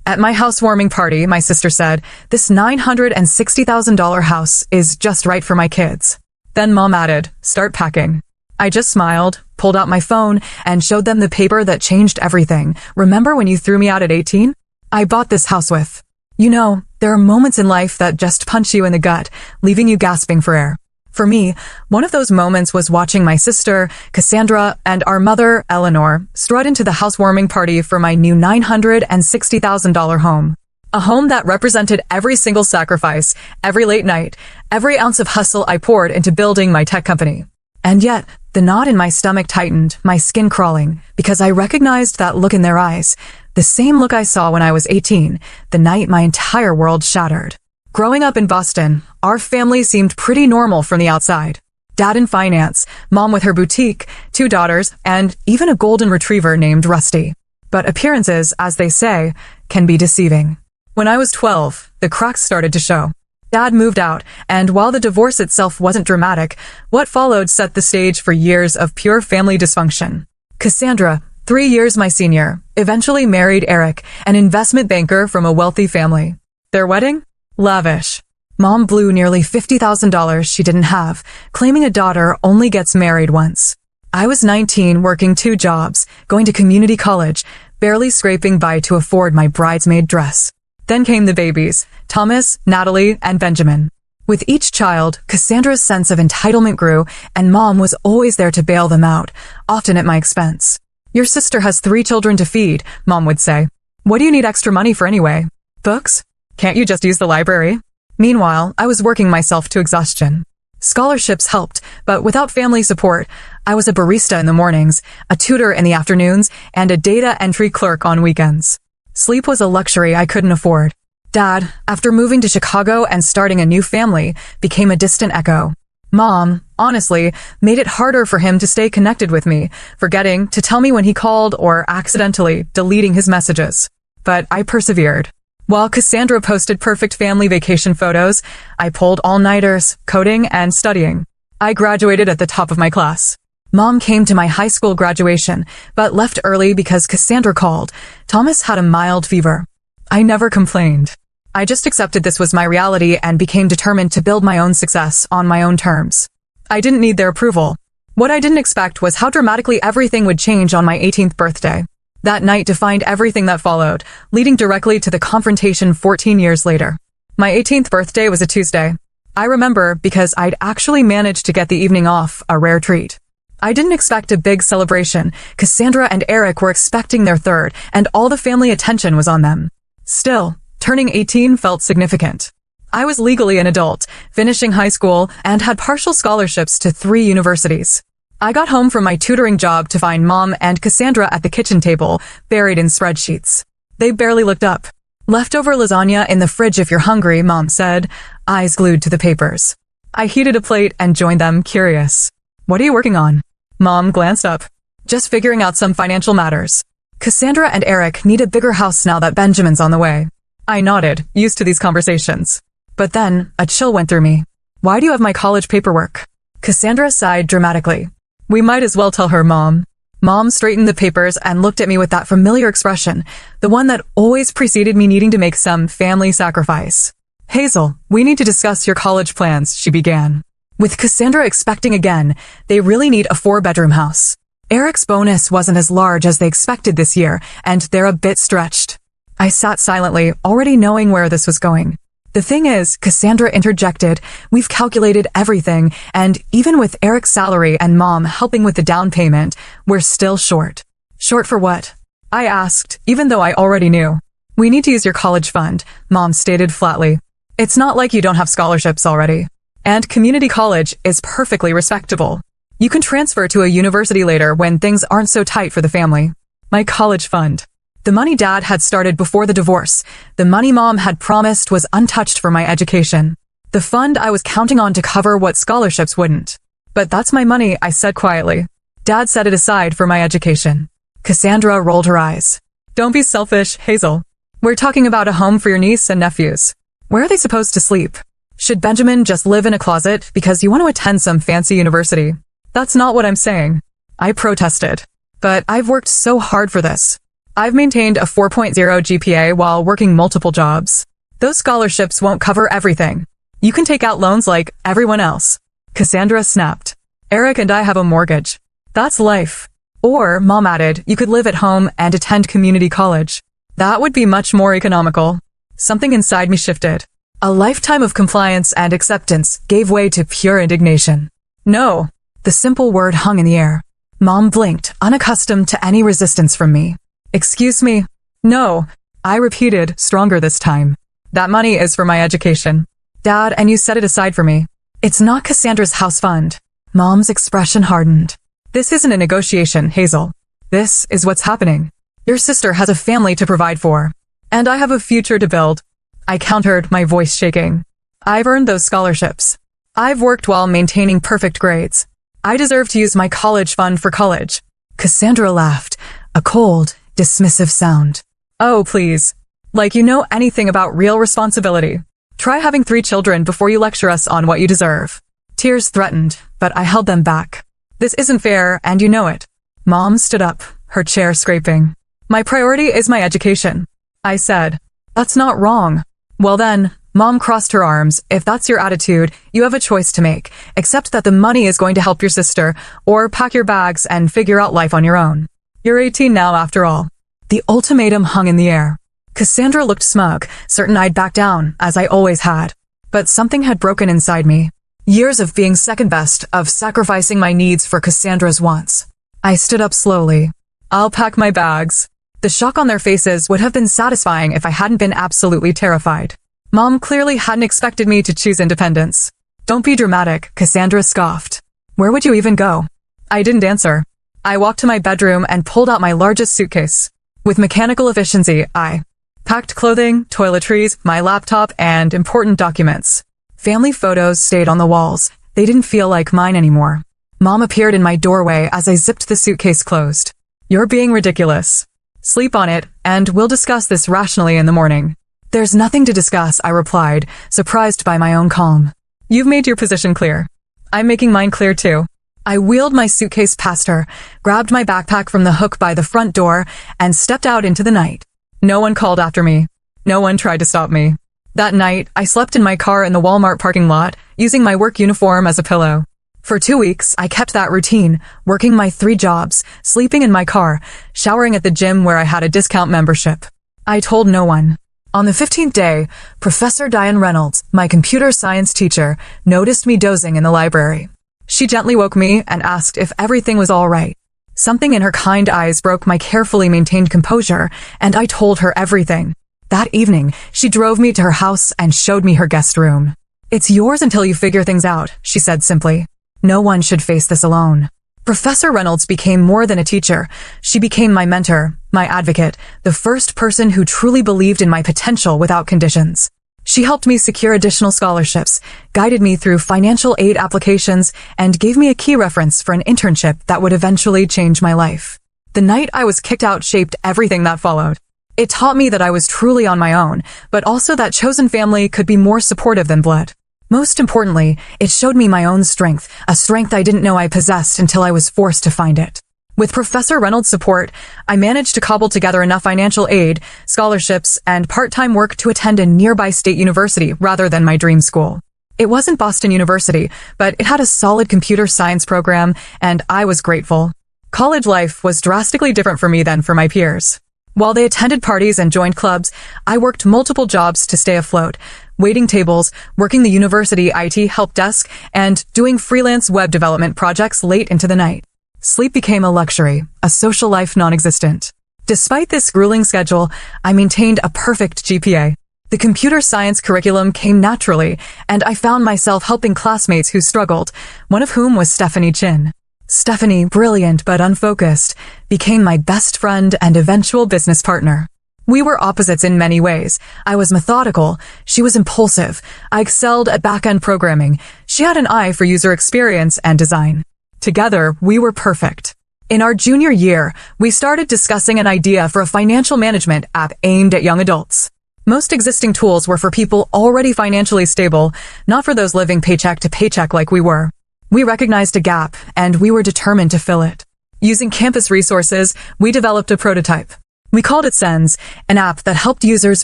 At my housewarming party, my sister said, "This $960,000 house is just right for my kids." Then Mom added, "Start packing." I just smiled, pulled out my phone, and showed them the paper that changed everything. "Remember when you threw me out at 18? I bought this house with." You know, there are moments in life that just punch you in the gut, leaving you gasping for air. For me, one of those moments was watching my sister, Cassandra, and our mother, Eleanor, strut into the housewarming party for my new $960,000 home. A home that represented every single sacrifice, every late night, every ounce of hustle I poured into building my tech company. And yet, the knot in my stomach tightened, my skin crawling, because I recognized that look in their eyes, the same look I saw when I was 18, the night my entire world shattered. Growing up in Boston, our family seemed pretty normal from the outside. Dad in finance, Mom with her boutique, 2 daughters, and even a golden retriever named Rusty. But appearances, as they say, can be deceiving. When I was 12, the cracks started to show. Dad moved out, and while the divorce itself wasn't dramatic, what followed set the stage for years of pure family dysfunction. Cassandra, 3 years my senior, eventually married Eric, an investment banker from a wealthy family. Their wedding? Lavish. Mom blew nearly $50,000 she didn't have, claiming a daughter only gets married once. I was 19, working 2 jobs, going to community college, barely scraping by to afford my bridesmaid dress. Then came the babies, Thomas, Natalie, and Benjamin. With each child, Cassandra's sense of entitlement grew, and Mom was always there to bail them out, often at my expense. "Your sister has 3 children to feed," Mom would say. "What do you need extra money for anyway? Books? Can't you just use the library?" Meanwhile, I was working myself to exhaustion. Scholarships helped, but without family support, I was a barista in the mornings, a tutor in the afternoons, and a data entry clerk on weekends. Sleep was a luxury I couldn't afford. Dad, after moving to Chicago and starting a new family, became a distant echo. Mom, honestly, made it harder for him to stay connected with me, forgetting to tell me when he called or accidentally deleting his messages. But I persevered. While Cassandra posted perfect family vacation photos, I pulled all-nighters, coding, and studying. I graduated at the top of my class. Mom came to my high school graduation, but left early because Cassandra called. Thomas had a mild fever. I never complained. I just accepted this was my reality and became determined to build my own success on my own terms. I didn't need their approval. What I didn't expect was how dramatically everything would change on my 18th birthday. That night defined everything that followed, leading directly to the confrontation 14 years later. My 18th birthday was a Tuesday. I remember because I'd actually managed to get the evening off, a rare treat. I didn't expect a big celebration. Cassandra and Eric were expecting their 3rd, and all the family attention was on them. Still, turning 18 felt significant. I was legally an adult, finishing high school, and had partial scholarships to 3 universities. I got home from my tutoring job to find Mom and Cassandra at the kitchen table, buried in spreadsheets. They barely looked up. "Leftover lasagna in the fridge if you're hungry," Mom said, eyes glued to the papers. I heated a plate and joined them, curious. "What are you working on?" Mom glanced up. "Just figuring out some financial matters. Cassandra and Eric need a bigger house now that Benjamin's on the way." I nodded, used to these conversations. But then, a chill went through me. "Why do you have my college paperwork?" Cassandra sighed dramatically. "We might as well tell her, Mom." Mom straightened the papers and looked at me with that familiar expression, the one that always preceded me needing to make some family sacrifice. "Hazel, we need to discuss your college plans," she began. With Cassandra expecting again, they really need a 4-bedroom house. Eric's bonus wasn't as large as they expected this year, and they're a bit stretched. I sat silently, already knowing where this was going. "The thing is," Cassandra interjected, "we've calculated everything, and even with Eric's salary and Mom helping with the down payment, we're still short." "Short for what?" I asked, even though I already knew. "We need to use your college fund," Mom stated flatly. "It's not like you don't have scholarships already. And community college is perfectly respectable. You can transfer to a university later when things aren't so tight for the family." My college fund. The money Dad had started before the divorce, the money Mom had promised was untouched for my education. The fund I was counting on to cover what scholarships wouldn't. "But that's my money," I said quietly. Dad set it aside for my education. Cassandra rolled her eyes. "Don't be selfish, Hazel. We're talking about a home for your niece and nephews. Where are they supposed to sleep? Should Benjamin just live in a closet because you want to attend some fancy university?" "That's not what I'm saying." I protested. "But I've worked so hard for this." I've maintained a 4.0 GPA while working multiple jobs. Those scholarships won't cover everything. You can take out loans like everyone else. Cassandra snapped. Eric and I have a mortgage. That's life. Or, Mom added, you could live at home and attend community college. That would be much more economical. Something inside me shifted. A lifetime of compliance and acceptance gave way to pure indignation. No. The simple word hung in the air. Mom blinked, unaccustomed to any resistance from me. Excuse me? No. I repeated, stronger this time. That money is for my education. Dad, and you set it aside for me. It's not Cassandra's house fund. Mom's expression hardened. This isn't a negotiation, Hazel. This is what's happening. Your sister has a family to provide for. And I have a future to build. I countered, my voice shaking. I've earned those scholarships. I've worked while maintaining perfect grades. I deserve to use my college fund for college. Cassandra laughed, a cold, dismissive sound. Oh, please. Like you know anything about real responsibility. Try having 3 children before you lecture us on what you deserve. Tears threatened, but I held them back. This isn't fair, and you know it. Mom stood up, her chair scraping. My priority is my education. I said. That's not wrong. Well then, Mom crossed her arms. If that's your attitude, you have a choice to make. Accept that the money is going to help your sister, or pack your bags and figure out life on your own. You're 18 now, after all. The ultimatum hung in the air. Cassandra looked smug, certain I'd back down, as I always had. But something had broken inside me. Years of being second best, of sacrificing my needs for Cassandra's wants. I stood up slowly. I'll pack my bags. The shock on their faces would have been satisfying if I hadn't been absolutely terrified. Mom clearly hadn't expected me to choose independence. Don't be dramatic, Cassandra scoffed. Where would you even go? I didn't answer. I walked to my bedroom and pulled out my largest suitcase. With mechanical efficiency, I packed clothing, toiletries, my laptop, and important documents. Family photos stayed on the walls. They didn't feel like mine anymore. Mom appeared in my doorway as I zipped the suitcase closed. You're being ridiculous. Sleep on it, and we'll discuss this rationally in the morning. There's nothing to discuss, I replied, surprised by my own calm. You've made your position clear. I'm making mine clear too. I wheeled my suitcase past her, grabbed my backpack from the hook by the front door, and stepped out into the night. No one called after me. No one tried to stop me. That night, I slept in my car in the Walmart parking lot, using my work uniform as a pillow. For 2 weeks, I kept that routine, working my 3 jobs, sleeping in my car, showering at the gym where I had a discount membership. I told no one. On the 15th day, Professor Diane Reynolds, my computer science teacher, noticed me dozing in the library. She gently woke me and asked if everything was all right. Something in her kind eyes broke my carefully maintained composure, and I told her everything. That evening, she drove me to her house and showed me her guest room. It's yours until you figure things out, she said simply. No one should face this alone. Professor Reynolds became more than a teacher. She became my mentor, my advocate, the first person who truly believed in my potential without conditions. She helped me secure additional scholarships, guided me through financial aid applications, and gave me a key reference for an internship that would eventually change my life. The night I was kicked out shaped everything that followed. It taught me that I was truly on my own, but also that chosen family could be more supportive than blood. Most importantly, it showed me my own strength, a strength I didn't know I possessed until I was forced to find it. With Professor Reynolds' support, I managed to cobble together enough financial aid, scholarships, and part-time work to attend a nearby state university rather than my dream school. It wasn't Boston University, but it had a solid computer science program, and I was grateful. College life was drastically different for me than for my peers. While they attended parties and joined clubs, I worked multiple jobs to stay afloat, waiting tables, working the university IT help desk, and doing freelance web development projects late into the night. Sleep became a luxury, a social life non-existent. Despite this grueling schedule, I maintained a perfect GPA. The computer science curriculum came naturally, and I found myself helping classmates who struggled, one of whom was Stephanie Chin. Stephanie, brilliant but unfocused, became my best friend and eventual business partner. We were opposites in many ways. I was methodical. She was impulsive. I excelled at back-end programming. She had an eye for user experience and design. Together, we were perfect. In our junior year, we started discussing an idea for a financial management app aimed at young adults. Most existing tools were for people already financially stable, not for those living paycheck to paycheck like we were. We recognized a gap, and we were determined to fill it. Using campus resources, we developed a prototype. We called it Sens, an app that helped users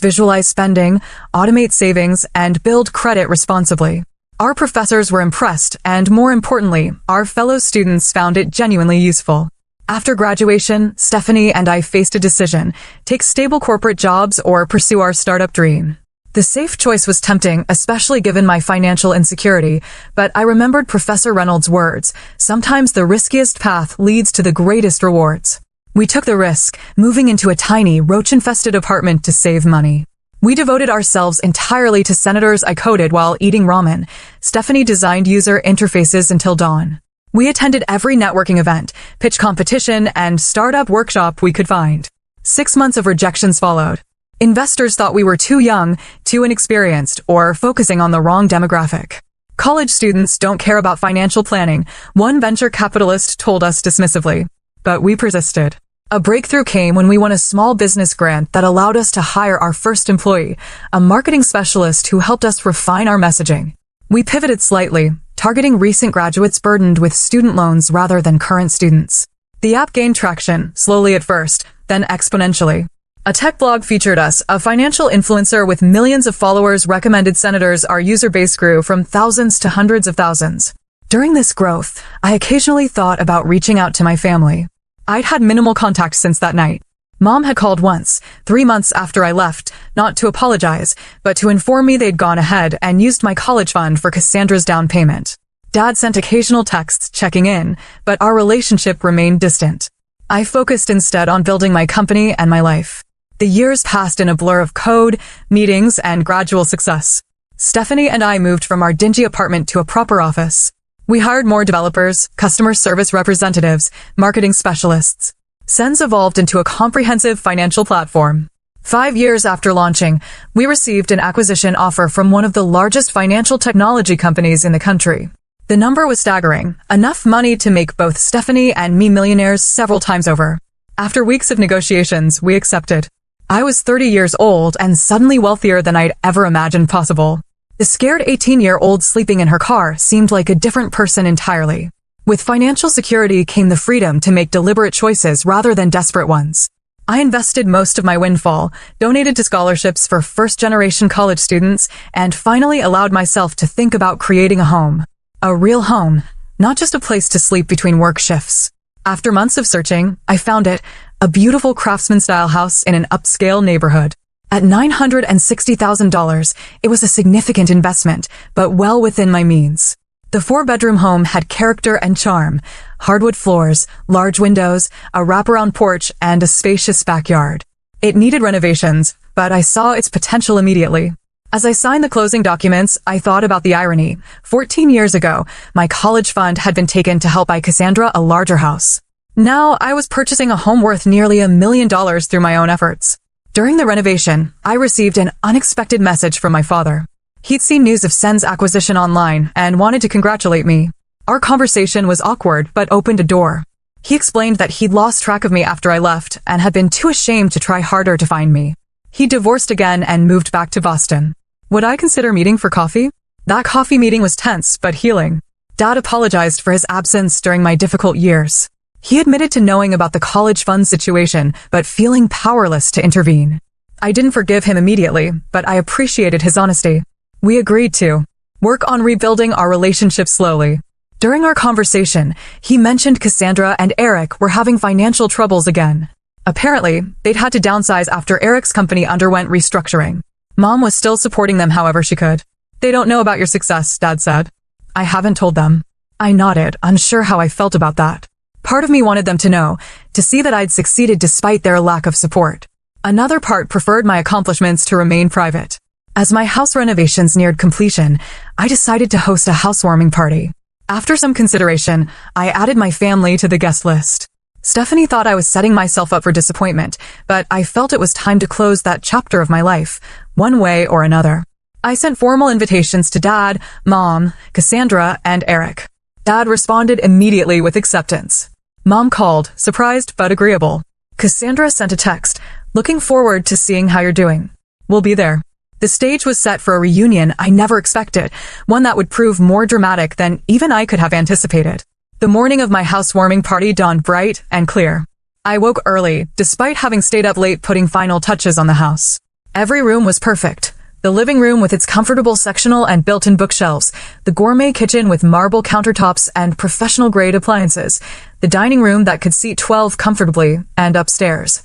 visualize spending, automate savings, and build credit responsibly. Our professors were impressed, and more importantly, our fellow students found it genuinely useful. After graduation, Stephanie and I faced a decision: take stable corporate jobs or pursue our startup dream. The safe choice was tempting, especially given my financial insecurity, but I remembered Professor Reynolds' words: sometimes the riskiest path leads to the greatest rewards. We took the risk, moving into a tiny, roach-infested apartment to save money. We devoted ourselves entirely to senators I coded while eating ramen. Stephanie designed user interfaces until dawn. We attended every networking event, pitch competition, and startup workshop we could find. 6 months of rejections followed. Investors thought we were too young, too inexperienced, or focusing on the wrong demographic. College students don't care about financial planning, one venture capitalist told us dismissively. But we persisted. A breakthrough came when we won a small business grant that allowed us to hire our first employee, a marketing specialist who helped us refine our messaging. We pivoted slightly, targeting recent graduates burdened with student loans rather than current students. The app gained traction, slowly at first, then exponentially. A tech blog featured us, a financial influencer with millions of followers recommended senators. Our user base grew from thousands to hundreds of thousands. During this growth, I occasionally thought about reaching out to my family. I'd had minimal contact since that night. Mom had called once, 3 months after I left, not to apologize, but to inform me they'd gone ahead and used my college fund for Cassandra's down payment. Dad sent occasional texts checking in, but our relationship remained distant. I focused instead on building my company and my life. The years passed in a blur of code, meetings, and gradual success. Stephanie and I moved from our dingy apartment to a proper office. We hired more developers, customer service representatives, marketing specialists. Sens evolved into a comprehensive financial platform. 5 years after launching, we received an acquisition offer from one of the largest financial technology companies in the country. The number was staggering, enough money to make both Stephanie and me millionaires several times over. After weeks of negotiations, we accepted. I was 30 years old and suddenly wealthier than I'd ever imagined possible. The scared 18-year-old sleeping in her car seemed like a different person entirely. With financial security came the freedom to make deliberate choices rather than desperate ones. I invested most of my windfall, donated to scholarships for first-generation college students, and finally allowed myself to think about creating a home. A real home, not just a place to sleep between work shifts. After months of searching, I found it, a beautiful craftsman-style house in an upscale neighborhood. At $960,000, it was a significant investment, but well within my means. The 4-bedroom home had character and charm: hardwood floors, large windows, a wraparound porch, and a spacious backyard. It needed renovations, but I saw its potential immediately. As I signed the closing documents, I thought about the irony. 14 years ago, my college fund had been taken to help buy Cassandra a larger house. Now I was purchasing a home worth nearly $1 million through my own efforts. During the renovation, I received an unexpected message from my father. He'd seen news of Sen's acquisition online and wanted to congratulate me. Our conversation was awkward but opened a door. He explained that he'd lost track of me after I left and had been too ashamed to try harder to find me. He divorced again and moved back to Boston. Would I consider meeting for coffee? That coffee meeting was tense but healing. Dad apologized for his absence during my difficult years. He admitted to knowing about the college fund situation, but feeling powerless to intervene. I didn't forgive him immediately, but I appreciated his honesty. We agreed to work on rebuilding our relationship slowly. During our conversation, he mentioned Cassandra and Eric were having financial troubles again. Apparently, they'd had to downsize after Eric's company underwent restructuring. Mom was still supporting them however she could. They don't know about your success, Dad said. I haven't told them. I nodded, unsure how I felt about that. Part of me wanted them to know, to see that I'd succeeded despite their lack of support. Another part preferred my accomplishments to remain private. As my house renovations neared completion, I decided to host a housewarming party. After some consideration, I added my family to the guest list. Stephanie thought I was setting myself up for disappointment, but I felt it was time to close that chapter of my life, one way or another. I sent formal invitations to Dad, Mom, Cassandra, and Eric. Dad responded immediately with acceptance. Mom called, surprised but agreeable. Cassandra sent a text, looking forward to seeing how you're doing. We'll be there. The stage was set for a reunion I never expected, one that would prove more dramatic than even I could have anticipated. The morning of my housewarming party dawned bright and clear. I woke early, despite having stayed up late putting final touches on the house. Every room was perfect. The living room with its comfortable sectional and built-in bookshelves, the gourmet kitchen with marble countertops and professional-grade appliances, the dining room that could seat 12 comfortably, and upstairs.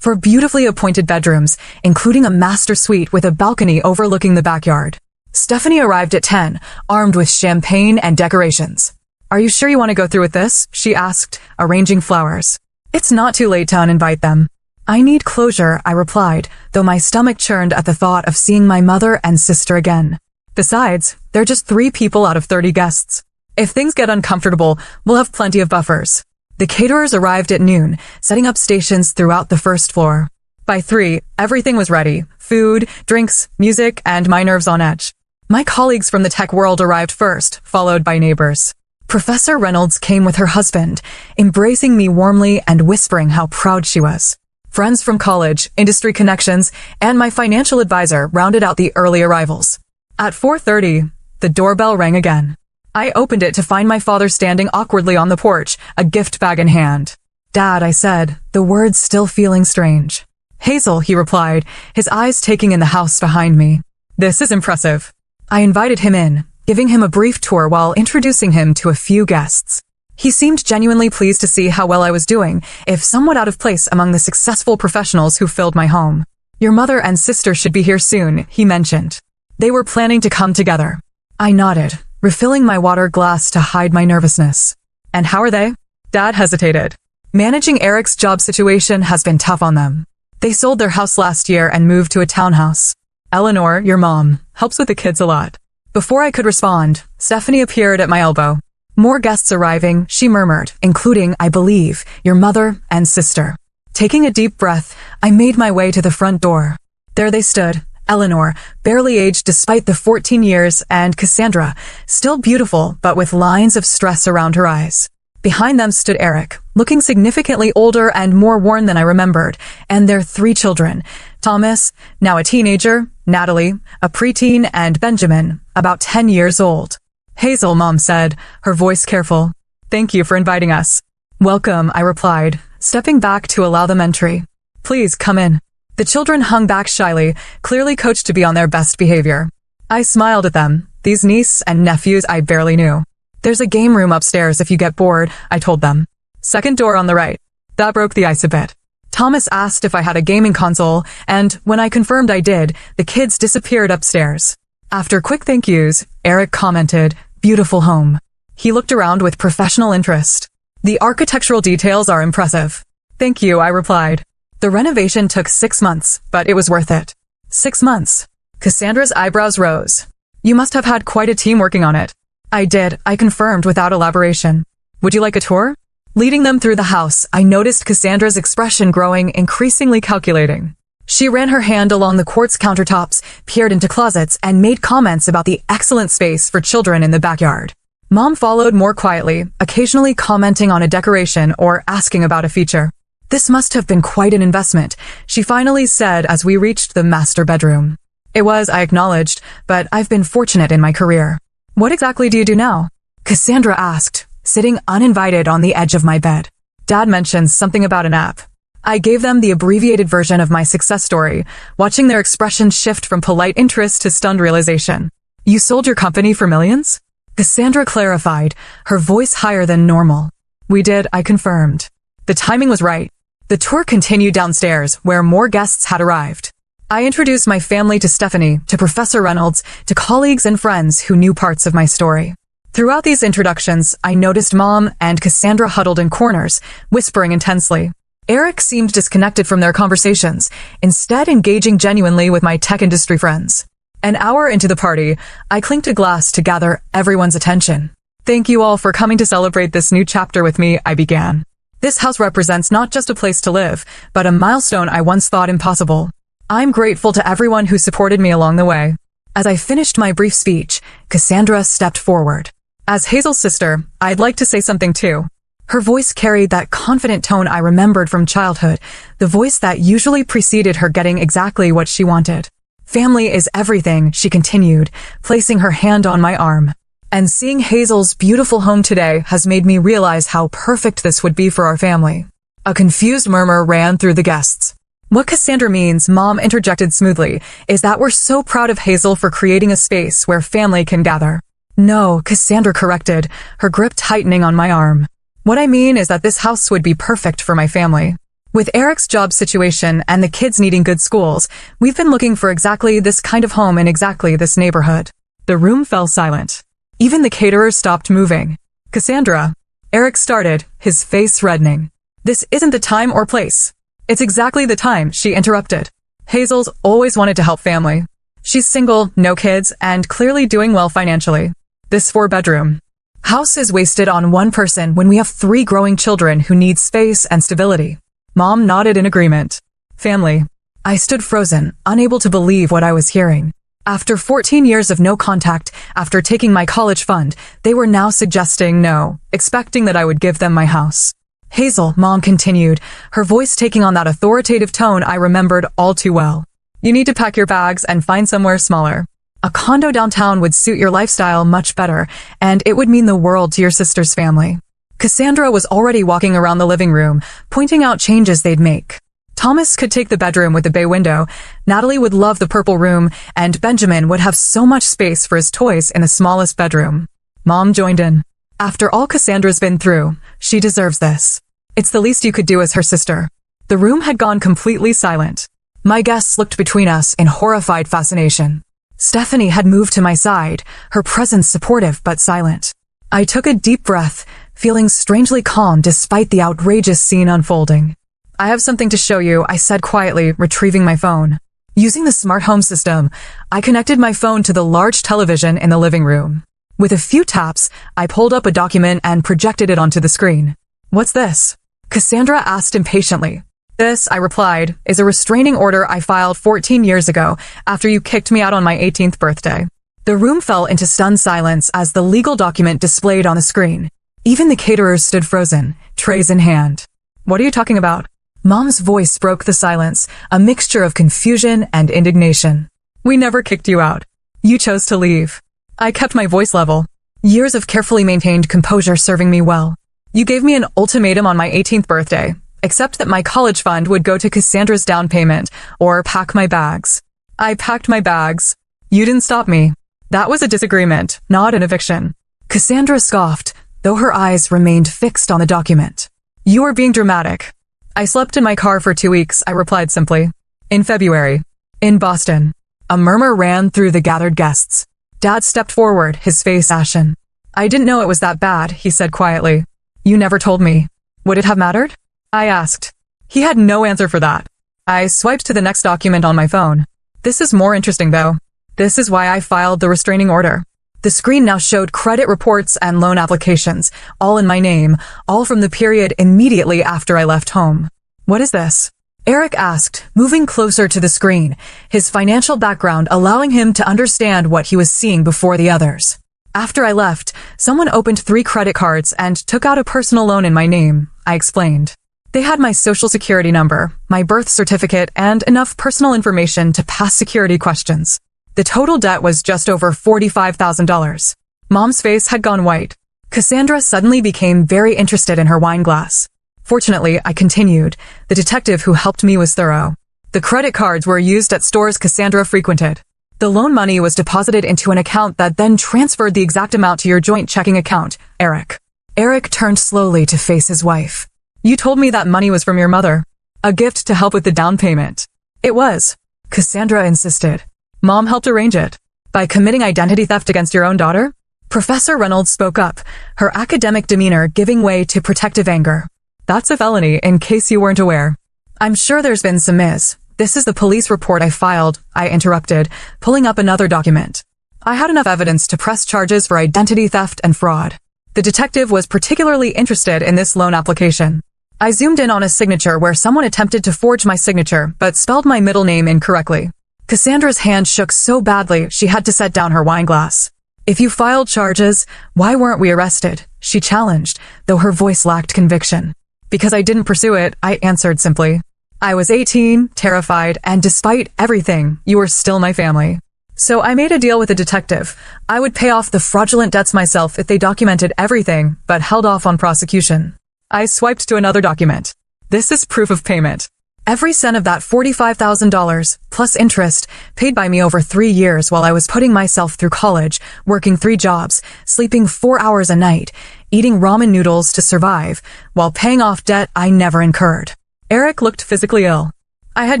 4 beautifully appointed bedrooms, including a master suite with a balcony overlooking the backyard. Stephanie arrived at 10, armed with champagne and decorations. "Are you sure you want to go through with this?" she asked, arranging flowers. "It's not too late to uninvite them." "I need closure," I replied, though my stomach churned at the thought of seeing my mother and sister again. Besides, they're just 3 people out of 30 guests. If things get uncomfortable, we'll have plenty of buffers. The caterers arrived at noon, setting up stations throughout the first floor. By 3, everything was ready: food, drinks, music, and my nerves on edge. My colleagues from the tech world arrived first, followed by neighbors. Professor Reynolds came with her husband, embracing me warmly and whispering how proud she was. Friends from college, industry connections, and my financial advisor rounded out the early arrivals. At 4:30, the doorbell rang again. I opened it to find my father standing awkwardly on the porch, a gift bag in hand. "Dad," I said, the words still feeling strange. "Hazel," he replied, his eyes taking in the house behind me. "This is impressive." I invited him in, giving him a brief tour while introducing him to a few guests. He seemed genuinely pleased to see how well I was doing, if somewhat out of place among the successful professionals who filled my home. "Your mother and sister should be here soon," he mentioned. They were planning to come together. I nodded, refilling my water glass to hide my nervousness. "And how are they?" Dad hesitated. "Managing Eric's job situation has been tough on them. They sold their house last year and moved to a townhouse. Eleanor, your mom, helps with the kids a lot." Before I could respond, Stephanie appeared at my elbow. "More guests arriving," she murmured, "including, I believe, your mother and sister." Taking a deep breath, I made my way to the front door. There they stood, Eleanor, barely aged despite the 14 years, and Cassandra, still beautiful but with lines of stress around her eyes. Behind them stood Eric, looking significantly older and more worn than I remembered, and their 3 children, Thomas, now a teenager, Natalie, a preteen, and Benjamin, about 10 years old. "Hazel," Mom said, her voice careful. "Thank you for inviting us." "Welcome," I replied, stepping back to allow them entry. "Please come in." The children hung back shyly, clearly coached to be on their best behavior. I smiled at them, these niece and nephews I barely knew. "There's a game room upstairs if you get bored," I told them. "Second door on the right." That broke the ice a bit. Thomas asked if I had a gaming console, and when I confirmed I did, the kids disappeared upstairs. After quick thank yous, Eric commented, "Beautiful home." He looked around with professional interest. "The architectural details are impressive." "Thank you," I replied. The renovation took 6 months, but it was worth it. 6 months. Cassandra's eyebrows rose. "You must have had quite a team working on it." I did, I confirmed without elaboration. "Would you like a tour?" Leading them through the house, I noticed Cassandra's expression growing increasingly calculating. She ran her hand along the quartz countertops, peered into closets, and made comments about the excellent space for children in the backyard. Mom followed more quietly, occasionally commenting on a decoration or asking about a feature. "This must have been quite an investment," she finally said as we reached the master bedroom. "It was," I acknowledged, "but I've been fortunate in my career." "What exactly do you do now?" Cassandra asked, sitting uninvited on the edge of my bed. Dad mentioned something about an app. I gave them the abbreviated version of my success story, watching their expressions shift from polite interest to stunned realization. "You sold your company for millions?" Cassandra clarified, her voice higher than normal. "We did," I confirmed. The timing was right. The tour continued downstairs, where more guests had arrived. I introduced my family to Stephanie, to Professor Reynolds, to colleagues and friends who knew parts of my story. Throughout these introductions, I noticed Mom and Cassandra huddled in corners, whispering intensely. Eric seemed disconnected from their conversations, instead engaging genuinely with my tech industry friends. An hour into the party, I clinked a glass to gather everyone's attention. "Thank you all for coming to celebrate this new chapter with me," I began. "This house represents not just a place to live, but a milestone I once thought impossible. I'm grateful to everyone who supported me along the way." As I finished my brief speech, Cassandra stepped forward. "As Hazel's sister, I'd like to say something too." Her voice carried that confident tone I remembered from childhood, the voice that usually preceded her getting exactly what she wanted. "Family is everything," she continued, placing her hand on my arm. "And seeing Hazel's beautiful home today has made me realize how perfect this would be for our family." A confused murmur ran through the guests. What Cassandra means, Mom interjected smoothly, is that we're so proud of Hazel for creating a space where family can gather. No, Cassandra corrected, her grip tightening on my arm. What I mean is that this house would be perfect for my family. With Eric's job situation and the kids needing good schools, we've been looking for exactly this kind of home in exactly this neighborhood. The room fell silent. Even the caterers stopped moving. Cassandra, Eric started, his face reddening. This isn't the time or place. It's exactly the time, she interrupted. Hazel's always wanted to help family. She's single, no kids, and clearly doing well financially. This 4-bedroom house is wasted on one person when we have 3 growing children who need space and stability. Mom nodded in agreement. Family. I stood frozen, unable to believe what I was hearing. After 14 years of no contact, after taking my college fund, they were now suggesting no, expecting that I would give them my house. Hazel, Mom continued, her voice taking on that authoritative tone I remembered all too well. You need to pack your bags and find somewhere smaller. A condo downtown would suit your lifestyle much better, and it would mean the world to your sister's family. Cassandra was already walking around the living room, pointing out changes they'd make. Thomas could take the bedroom with the bay window, Natalie would love the purple room, and Benjamin would have so much space for his toys in the smallest bedroom. Mom joined in. After all Cassandra's been through, she deserves this. It's the least you could do as her sister. The room had gone completely silent. My guests looked between us in horrified fascination. Stephanie had moved to my side, her presence supportive but silent. I took a deep breath, feeling strangely calm despite the outrageous scene unfolding. I have something to show you, I said quietly, retrieving my phone. Using the smart home system, I connected my phone to the large television in the living room. With a few taps, I pulled up a document and projected it onto the screen. What's this? Cassandra asked impatiently. This, I replied, is a restraining order I filed 14 years ago after you kicked me out on my 18th birthday. The room fell into stunned silence as the legal document displayed on the screen. Even the caterers stood frozen, trays in hand. What are you talking about? Mom's voice broke the silence, a mixture of confusion and indignation. We never kicked you out. You chose to leave. I kept my voice level. Years of carefully maintained composure serving me well. You gave me an ultimatum on my 18th birthday, except that my college fund would go to Cassandra's down payment, or pack my bags. I packed my bags. You didn't stop me. That was a disagreement, not an eviction. Cassandra scoffed, though her eyes remained fixed on the document. You are being dramatic. I slept in my car for 2 weeks, I replied simply. In February. In Boston. A murmur ran through the gathered guests. Dad stepped forward, his face ashen. I didn't know it was that bad, he said quietly. You never told me. Would it have mattered? I asked. He had no answer for that. I swiped to the next document on my phone. This is more interesting though. This is why I filed the restraining order. The screen now showed credit reports and loan applications, all in my name, all from the period immediately after I left home. What is this? Eric asked, moving closer to the screen, his financial background allowing him to understand what he was seeing before the others. After I left, someone opened 3 credit cards and took out a personal loan in my name, I explained. They had my social security number, my birth certificate, and enough personal information to pass security questions. The total debt was just over $45,000. Mom's face had gone white. Cassandra suddenly became very interested in her wine glass. Fortunately, I continued. The detective who helped me was thorough. The credit cards were used at stores Cassandra frequented. The loan money was deposited into an account that then transferred the exact amount to your joint checking account, Eric. Eric turned slowly to face his wife. You told me that money was from your mother. A gift to help with the down payment. It was. Cassandra insisted. Mom helped arrange it. By committing identity theft against your own daughter? Professor Reynolds spoke up, her academic demeanor giving way to protective anger. That's a felony, in case you weren't aware. I'm sure there's been some mis. This is the police report I filed, I interrupted, pulling up another document. I had enough evidence to press charges for identity theft and fraud. The detective was particularly interested in this loan application. I zoomed in on a signature where someone attempted to forge my signature, but spelled my middle name incorrectly. Cassandra's hand shook so badly she had to set down her wine glass. If you filed charges, why weren't we arrested? She challenged, though her voice lacked conviction. Because I didn't pursue it, I answered simply. I was 18, terrified, and despite everything, you were still my family. So I made a deal with the detective. I would pay off the fraudulent debts myself if they documented everything, but held off on prosecution. I swiped to another document. This is proof of payment. Every cent of that $45,000, plus interest, paid by me over 3 years while I was putting myself through college, working 3 jobs, sleeping 4 hours a night, eating ramen noodles to survive, while paying off debt I never incurred. Eric looked physically ill. I had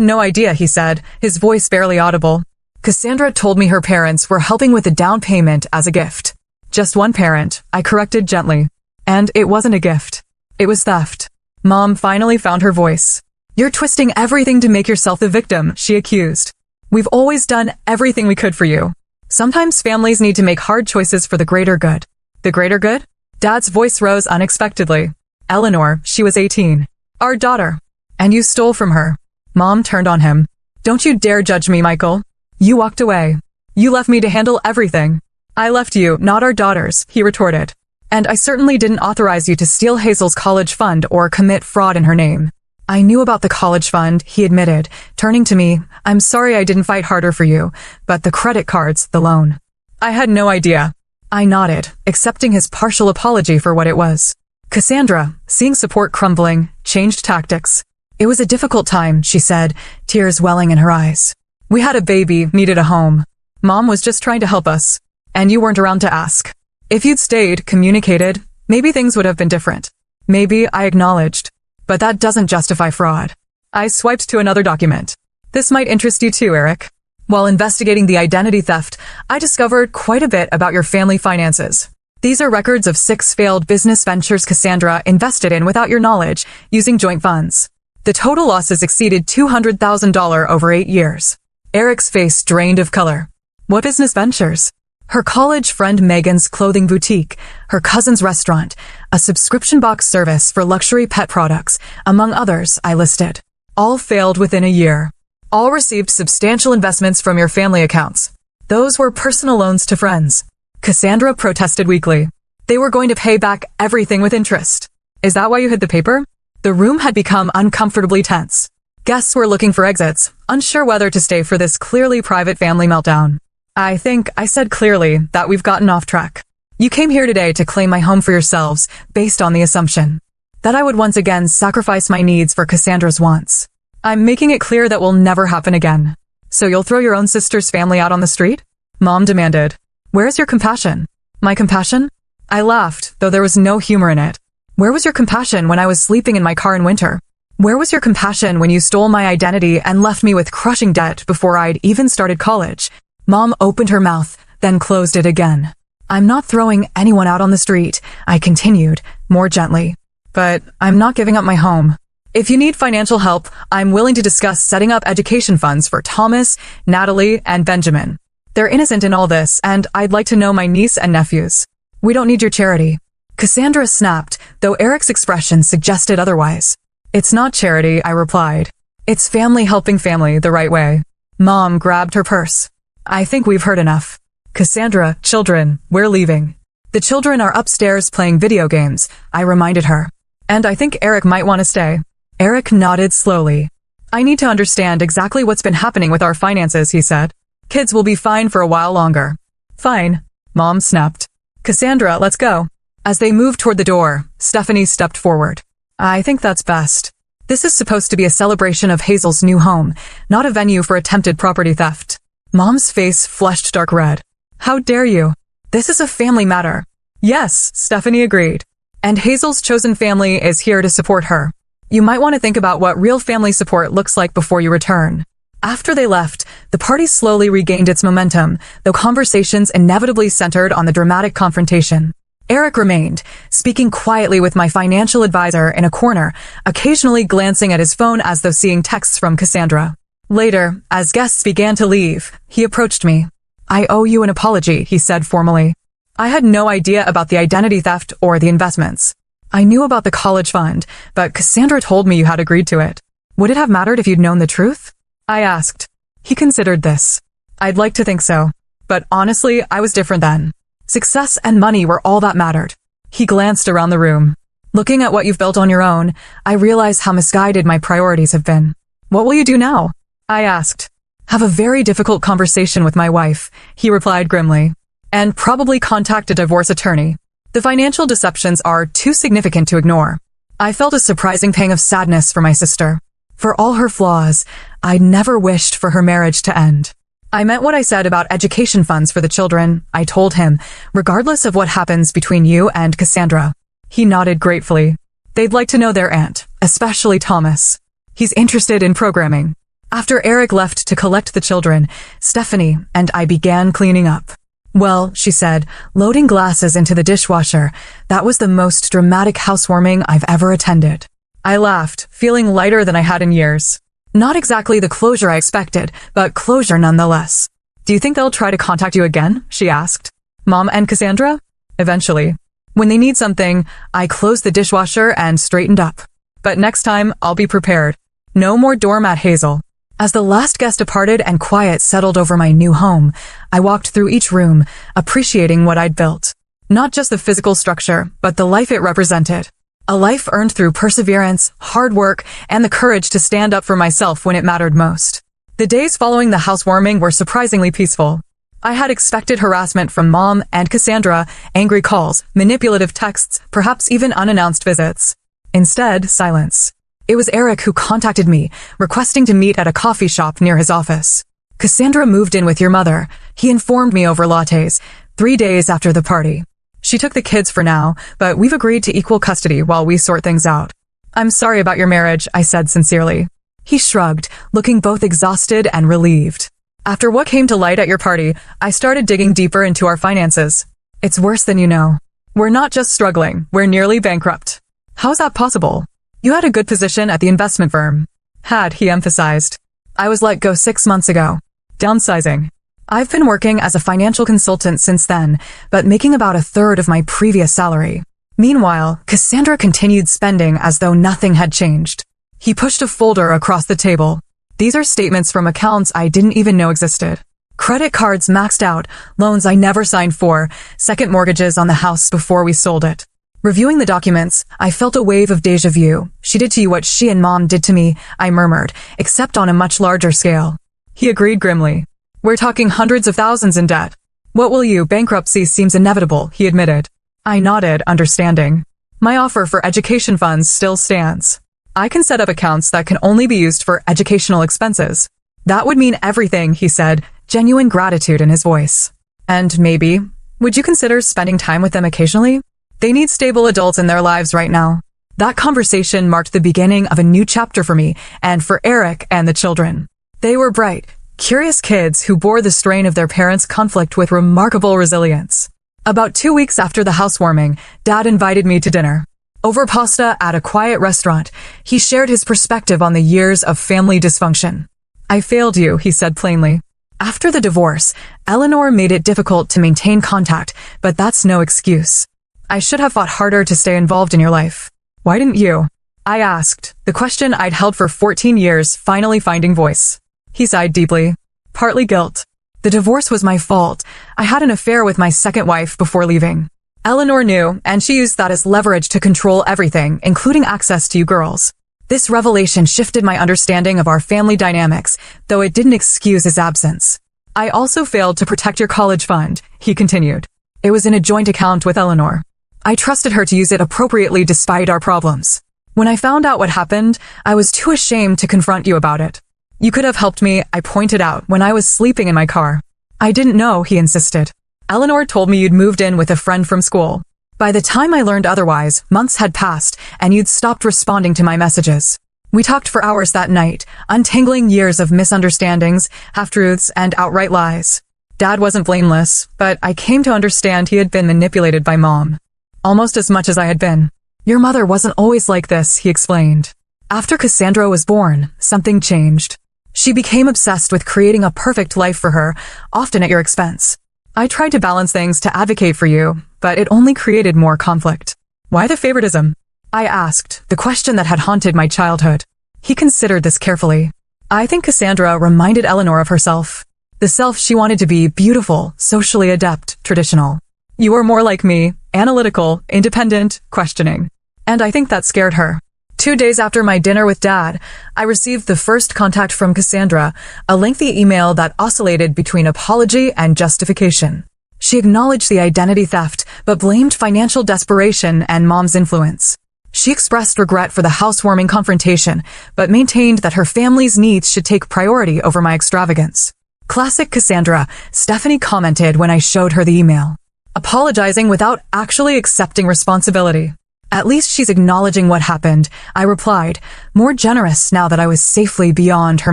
no idea, he said, his voice barely audible. Cassandra told me her parents were helping with the down payment as a gift. Just one parent, I corrected gently. And it wasn't a gift. It was theft. Mom finally found her voice. You're twisting everything to make yourself the victim, she accused. We've always done everything we could for you. Sometimes families need to make hard choices for the greater good. The greater good? Dad's voice rose unexpectedly. Eleanor, she was 18. Our daughter. And you stole from her. Mom turned on him. Don't you dare judge me, Michael. You walked away. You left me to handle everything. I left you, not our daughters, he retorted. And I certainly didn't authorize you to steal Hazel's college fund or commit fraud in her name. I knew about the college fund, he admitted, turning to me. I'm sorry I didn't fight harder for you, but the credit cards, the loan. I had no idea. I nodded, accepting his partial apology for what it was. Cassandra, seeing support crumbling, changed tactics. It was a difficult time, she said, tears welling in her eyes. We had a baby, needed a home. Mom was just trying to help us. And you weren't around to ask. If you'd stayed, communicated, maybe things would have been different. Maybe, I acknowledged. But that doesn't justify fraud. I swiped to another document. This might interest you too, Eric. While investigating the identity theft, I discovered quite a bit about your family finances. These are records of 6 failed business ventures Cassandra invested in without your knowledge, using joint funds. The total losses exceeded $200,000 over 8 years. Eric's face drained of color. What business ventures? Her college friend Megan's clothing boutique, her cousin's restaurant, a subscription box service for luxury pet products, among others I listed. All failed within a year. All received substantial investments from your family accounts. Those were personal loans to friends. Cassandra protested weakly. They were going to pay back everything with interest. Is that why you hid the paper? The room had become uncomfortably tense. Guests were looking for exits, unsure whether to stay for this clearly private family meltdown. I think I said clearly that we've gotten off track. You came here today to claim my home for yourselves, based on the assumption that I would once again sacrifice my needs for Cassandra's wants. I'm making it clear that will never happen again. So you'll throw your own sister's family out on the street? Mom demanded. Where's your compassion? My compassion? I laughed, though there was no humor in it. Where was your compassion when I was sleeping in my car in winter? Where was your compassion when you stole my identity and left me with crushing debt before I'd even started college? Mom opened her mouth, then closed it again. I'm not throwing anyone out on the street, I continued, more gently. But I'm not giving up my home. If you need financial help, I'm willing to discuss setting up education funds for Thomas, Natalie, and Benjamin. They're innocent in all this, and I'd like to know my niece and nephews. We don't need your charity. Cassandra snapped, though Eric's expression suggested otherwise. It's not charity, I replied. It's family helping family the right way. Mom grabbed her purse. I think we've heard enough. Cassandra, children, we're leaving. The children are upstairs playing video games, I reminded her. And I think Eric might want to stay. Eric nodded slowly. I need to understand exactly what's been happening with our finances, he said. Kids will be fine for a while longer. Fine. Mom snapped. Cassandra, let's go. As they moved toward the door, Stephanie stepped forward. I think that's best. This is supposed to be a celebration of Hazel's new home, not a venue for attempted property theft. Mom's face flushed dark red. How dare you? This is a family matter. Yes, Stephanie agreed. And Hazel's chosen family is here to support her. You might want to think about what real family support looks like before you return. After they left, the party slowly regained its momentum, though conversations inevitably centered on the dramatic confrontation. Eric remained, speaking quietly with my financial advisor in a corner, occasionally glancing at his phone as though seeing texts from Cassandra. Later, as guests began to leave, he approached me. I owe you an apology, he said formally. I had no idea about the identity theft or the investments. I knew about the college fund, but Cassandra told me you had agreed to it. Would it have mattered if you'd known the truth? I asked. He considered this. I'd like to think so. But honestly, I was different then. Success and money were all that mattered. He glanced around the room. Looking at what you've built on your own, I realize how misguided my priorities have been. What will you do now? I asked. Have a very difficult conversation with my wife, he replied grimly. And probably contact a divorce attorney. The financial deceptions are too significant to ignore. I felt a surprising pang of sadness for my sister. For all her flaws, I never wished for her marriage to end. I meant what I said about education funds for the children, I told him, regardless of what happens between you and Cassandra. He nodded gratefully. They'd like to know their aunt, especially Thomas. He's interested in programming. After Eric left to collect the children, Stephanie and I began cleaning up. Well, she said, loading glasses into the dishwasher, that was the most dramatic housewarming I've ever attended. I laughed, feeling lighter than I had in years. Not exactly the closure I expected, but closure nonetheless. Do you think they'll try to contact you again? She asked. Mom and Cassandra? Eventually. When they need something, I closed the dishwasher and straightened up. But next time, I'll be prepared. No more doormat Hazel. As the last guest departed and quiet settled over my new home, I walked through each room, appreciating what I'd built. Not just the physical structure, but the life it represented. A life earned through perseverance, hard work, and the courage to stand up for myself when it mattered most. The days following the housewarming were surprisingly peaceful. I had expected harassment from Mom and Cassandra, angry calls, manipulative texts, perhaps even unannounced visits. Instead, silence. It was Eric who contacted me, requesting to meet at a coffee shop near his office. Cassandra moved in with your mother, he informed me over lattes, 3 days after the party. She took the kids for now, but we've agreed to equal custody while we sort things out. I'm sorry about your marriage, I said sincerely. He shrugged, looking both exhausted and relieved. After what came to light at your party, I started digging deeper into our finances. It's worse than you know. We're not just struggling, we're nearly bankrupt. How's that possible? You had a good position at the investment firm. Had, he emphasized. I was let go 6 months ago. Downsizing. I've been working as a financial consultant since then, but making about 1/3 of my previous salary. Meanwhile, Cassandra continued spending as though nothing had changed. He pushed a folder across the table. These are statements from accounts I didn't even know existed. Credit cards maxed out, loans I never signed for, second mortgages on the house before we sold it. Reviewing the documents, I felt a wave of déjà vu. She did to you what she and Mom did to me, I murmured, except on a much larger scale. He agreed grimly. We're talking hundreds of thousands in debt. What will you? Bankruptcy seems inevitable, he admitted. I nodded, understanding. My offer for education funds still stands. I can set up accounts that can only be used for educational expenses. That would mean everything, he said, genuine gratitude in his voice. And maybe, would you consider spending time with them occasionally? They need stable adults in their lives right now. That conversation marked the beginning of a new chapter for me and for Eric and the children. They were bright, curious kids who bore the strain of their parents' conflict with remarkable resilience. About 2 weeks after the housewarming, Dad invited me to dinner. Over pasta at a quiet restaurant, he shared his perspective on the years of family dysfunction. I failed you, he said plainly. After the divorce, Eleanor made it difficult to maintain contact, but that's no excuse. I should have fought harder to stay involved in your life. Why didn't you? I asked, the question I'd held for 14 years finally finding voice. He sighed deeply. Partly guilt. The divorce was my fault. I had an affair with my second wife before leaving. Eleanor knew, and she used that as leverage to control everything, including access to you girls. This revelation shifted my understanding of our family dynamics, though it didn't excuse his absence. I also failed to protect your college fund, he continued. It was in a joint account with Eleanor. I trusted her to use it appropriately despite our problems. When I found out what happened, I was too ashamed to confront you about it. You could have helped me, I pointed out, when I was sleeping in my car. I didn't know, he insisted. Eleanor told me you'd moved in with a friend from school. By the time I learned otherwise, months had passed, and you'd stopped responding to my messages. We talked for hours that night, untangling years of misunderstandings, half-truths, and outright lies. Dad wasn't blameless, but I came to understand he had been manipulated by Mom. Almost as much as I had been. Your mother wasn't always like this, he explained. After Cassandra was born, something changed. She became obsessed with creating a perfect life for her, often at your expense. I tried to balance things to advocate for you, but it only created more conflict. Why the favoritism? I asked, the question that had haunted my childhood. He considered this carefully. I think Cassandra reminded Eleanor of herself. The self she wanted to be: beautiful, socially adept, traditional. You were more like me, analytical, independent, questioning. And I think that scared her. 2 days after my dinner with Dad, I received the first contact from Cassandra, a lengthy email that oscillated between apology and justification. She acknowledged the identity theft, but blamed financial desperation and Mom's influence. She expressed regret for the housewarming confrontation, but maintained that her family's needs should take priority over my extravagance. Classic Cassandra, Stephanie commented when I showed her the email, apologizing without actually accepting responsibility. At least she's acknowledging what happened, I replied, more generous now that I was safely beyond her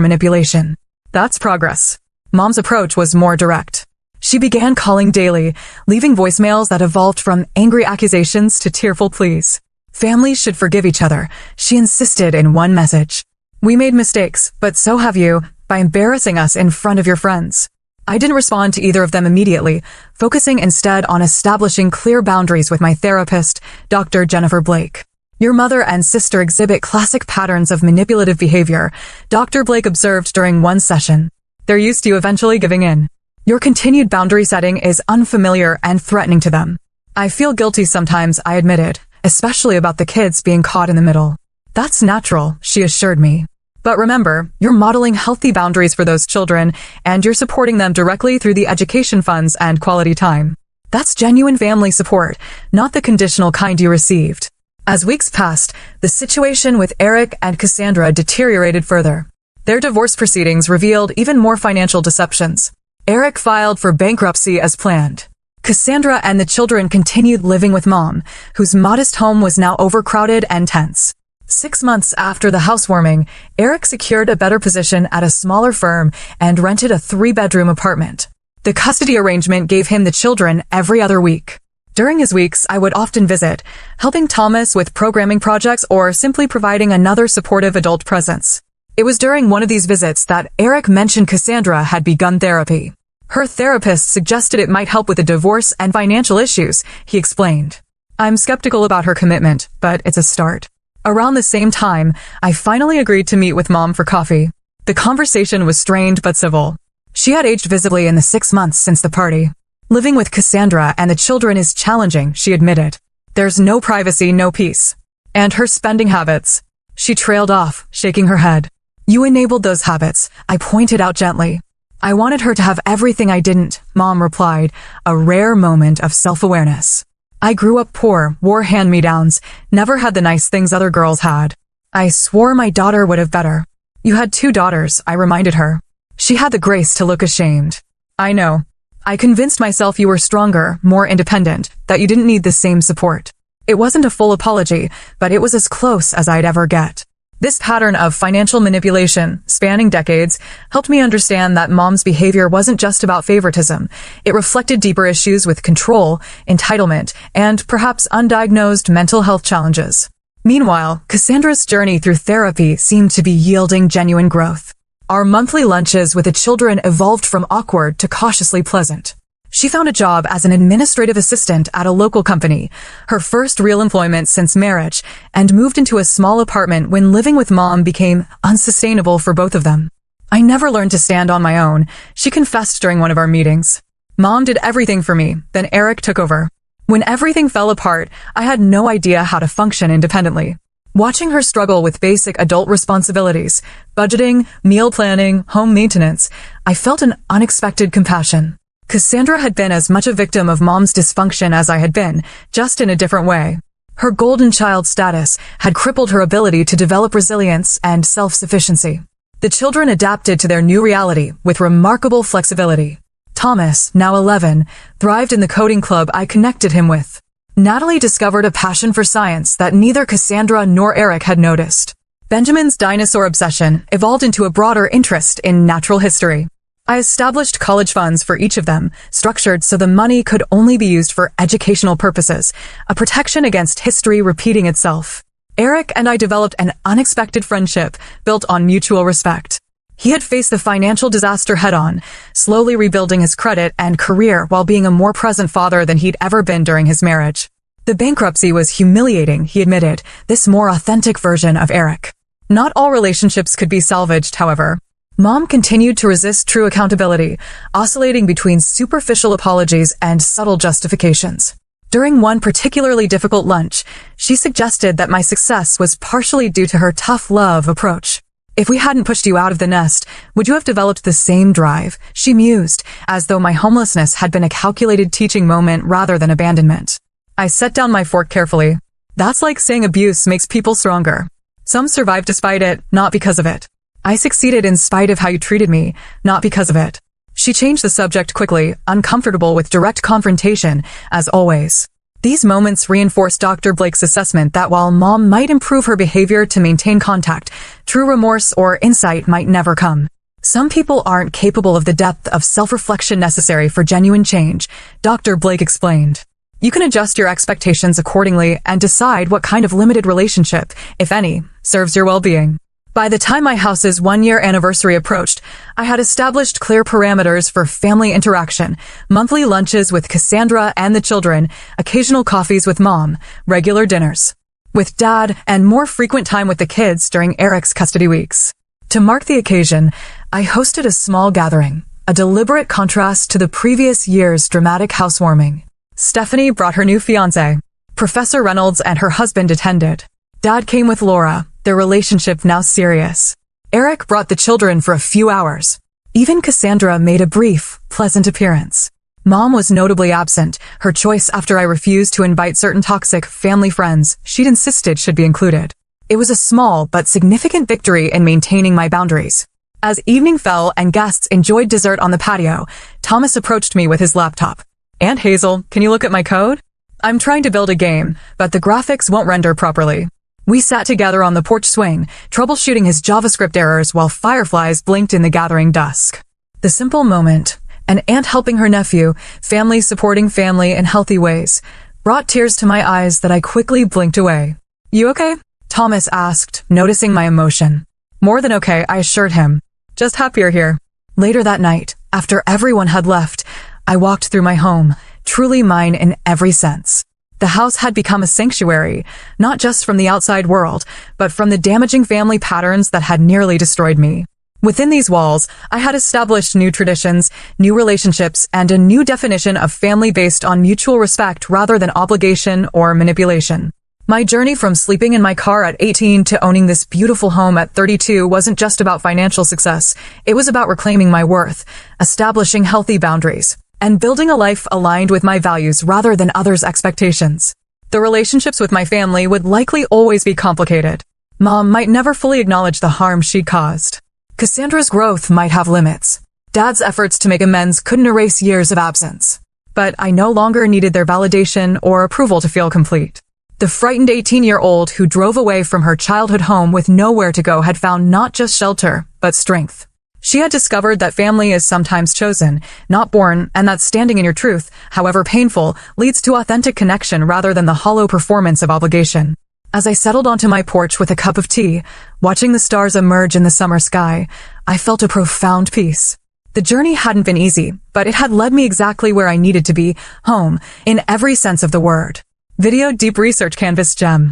manipulation. That's progress. Mom's approach was more direct. She began calling daily, leaving voicemails that evolved from angry accusations to tearful pleas. Families should forgive each other, she insisted in one message. We made mistakes, but so have you, by embarrassing us in front of your friends. I didn't respond to either of them immediately, focusing instead on establishing clear boundaries with my therapist, Dr. Jennifer Blake. Your mother and sister exhibit classic patterns of manipulative behavior, Dr. Blake observed during one session. They're used to you eventually giving in. Your continued boundary setting is unfamiliar and threatening to them. I feel guilty sometimes, I admitted, especially about the kids being caught in the middle. That's natural, she assured me. But remember, you're modeling healthy boundaries for those children, and you're supporting them directly through the education funds and quality time. That's genuine family support, not the conditional kind you received. As weeks passed, the situation with Eric and Cassandra deteriorated further. Their divorce proceedings revealed even more financial deceptions. Eric filed for bankruptcy as planned. Cassandra and the children continued living with Mom, whose modest home was now overcrowded and tense. 6 months after the housewarming, Eric secured a better position at a smaller firm and rented a 3-bedroom apartment. The custody arrangement gave him the children every other week. During his weeks, I would often visit, helping Thomas with programming projects or simply providing another supportive adult presence. It was during one of these visits that Eric mentioned Cassandra had begun therapy. Her therapist suggested it might help with the divorce and financial issues, he explained. I'm skeptical about her commitment, but it's a start. Around the same time, I finally agreed to meet with Mom for coffee. The conversation was strained but civil. She had aged visibly in the 6 months since the party. Living with Cassandra and the children is challenging, she admitted. There's no privacy, no peace. And her spending habits. She trailed off, shaking her head. You enabled those habits, I pointed out gently. I wanted her to have everything I didn't, Mom replied, a rare moment of self-awareness. I grew up poor, wore hand-me-downs, never had the nice things other girls had. I swore my daughter would have better. You had 2 daughters, I reminded her. She had the grace to look ashamed. I know. I convinced myself you were stronger, more independent, that you didn't need the same support. It wasn't a full apology, but it was as close as I'd ever get. This pattern of financial manipulation, spanning decades, helped me understand that Mom's behavior wasn't just about favoritism. It reflected deeper issues with control, entitlement, and perhaps undiagnosed mental health challenges. Meanwhile, Cassandra's journey through therapy seemed to be yielding genuine growth. Our monthly lunches with the children evolved from awkward to cautiously pleasant. She found a job as an administrative assistant at a local company, her first real employment since marriage, and moved into a small apartment when living with Mom became unsustainable for both of them. I never learned to stand on my own, she confessed during one of our meetings. Mom did everything for me, then Eric took over. When everything fell apart, I had no idea how to function independently. Watching her struggle with basic adult responsibilities, budgeting, meal planning, home maintenance, I felt an unexpected compassion. Cassandra had been as much a victim of Mom's dysfunction as I had been, just in a different way. Her golden child status had crippled her ability to develop resilience and self-sufficiency. The children adapted to their new reality with remarkable flexibility. Thomas, now 11, thrived in the coding club I connected him with. Natalie discovered a passion for science that neither Cassandra nor Eric had noticed. Benjamin's dinosaur obsession evolved into a broader interest in natural history. I established college funds for each of them, structured so the money could only be used for educational purposes, a protection against history repeating itself. Eric and I developed an unexpected friendship built on mutual respect. He had faced the financial disaster head-on, slowly rebuilding his credit and career while being a more present father than he'd ever been during his marriage. The bankruptcy was humiliating, he admitted, this more authentic version of Eric. Not all relationships could be salvaged, however. Mom continued to resist true accountability, oscillating between superficial apologies and subtle justifications. During one particularly difficult lunch, she suggested that my success was partially due to her tough love approach. If we hadn't pushed you out of the nest, would you have developed the same drive? She mused, as though my homelessness had been a calculated teaching moment rather than abandonment. I set down my fork carefully. That's like saying abuse makes people stronger. Some survive despite it, not because of it. I succeeded in spite of how you treated me, not because of it. She changed the subject quickly, uncomfortable with direct confrontation, as always. These moments reinforced Dr. Blake's assessment that while Mom might improve her behavior to maintain contact, true remorse or insight might never come. Some people aren't capable of the depth of self-reflection necessary for genuine change, Dr. Blake explained. You can adjust your expectations accordingly and decide what kind of limited relationship, if any, serves your well-being. By the time my house's 1-year anniversary approached, I had established clear parameters for family interaction, monthly lunches with Cassandra and the children, occasional coffees with Mom, regular dinners with Dad, and more frequent time with the kids during Eric's custody weeks. To mark the occasion, I hosted a small gathering, a deliberate contrast to the previous year's dramatic housewarming. Stephanie brought her new fiancé. Professor Reynolds and her husband attended. Dad came with Laura, their relationship now serious. Eric brought the children for a few hours. Even Cassandra made a brief, pleasant appearance. Mom was notably absent, her choice after I refused to invite certain toxic family friends she'd insisted should be included. It was a small but significant victory in maintaining my boundaries. As evening fell and guests enjoyed dessert on the patio, Thomas approached me with his laptop. "Aunt Hazel, can you look at my code? I'm trying to build a game, but the graphics won't render properly." We sat together on the porch swing, troubleshooting his JavaScript errors while fireflies blinked in the gathering dusk. The simple moment, an aunt helping her nephew, family supporting family in healthy ways, brought tears to my eyes that I quickly blinked away. "You okay?" Thomas asked, noticing my emotion. "More than okay," I assured him. "Just happier here." Later that night, after everyone had left, I walked through my home, truly mine in every sense. The house had become a sanctuary, not just from the outside world, but from the damaging family patterns that had nearly destroyed me. Within these walls, I had established new traditions, new relationships, and a new definition of family based on mutual respect rather than obligation or manipulation. My journey from sleeping in my car at 18 to owning this beautiful home at 32 wasn't just about financial success. It was about reclaiming my worth, establishing healthy boundaries, and building a life aligned with my values rather than others' expectations. The relationships with my family would likely always be complicated. Mom might never fully acknowledge the harm she'd caused. Cassandra's growth might have limits. Dad's efforts to make amends couldn't erase years of absence. But I no longer needed their validation or approval to feel complete. The frightened 18-year-old who drove away from her childhood home with nowhere to go had found not just shelter, but strength. She had discovered that family is sometimes chosen, not born, and that standing in your truth, however painful, leads to authentic connection rather than the hollow performance of obligation. As I settled onto my porch with a cup of tea, watching the stars emerge in the summer sky, I felt a profound peace. The journey hadn't been easy, but it had led me exactly where I needed to be, home, in every sense of the word. Video Deep Research Canvas Gem.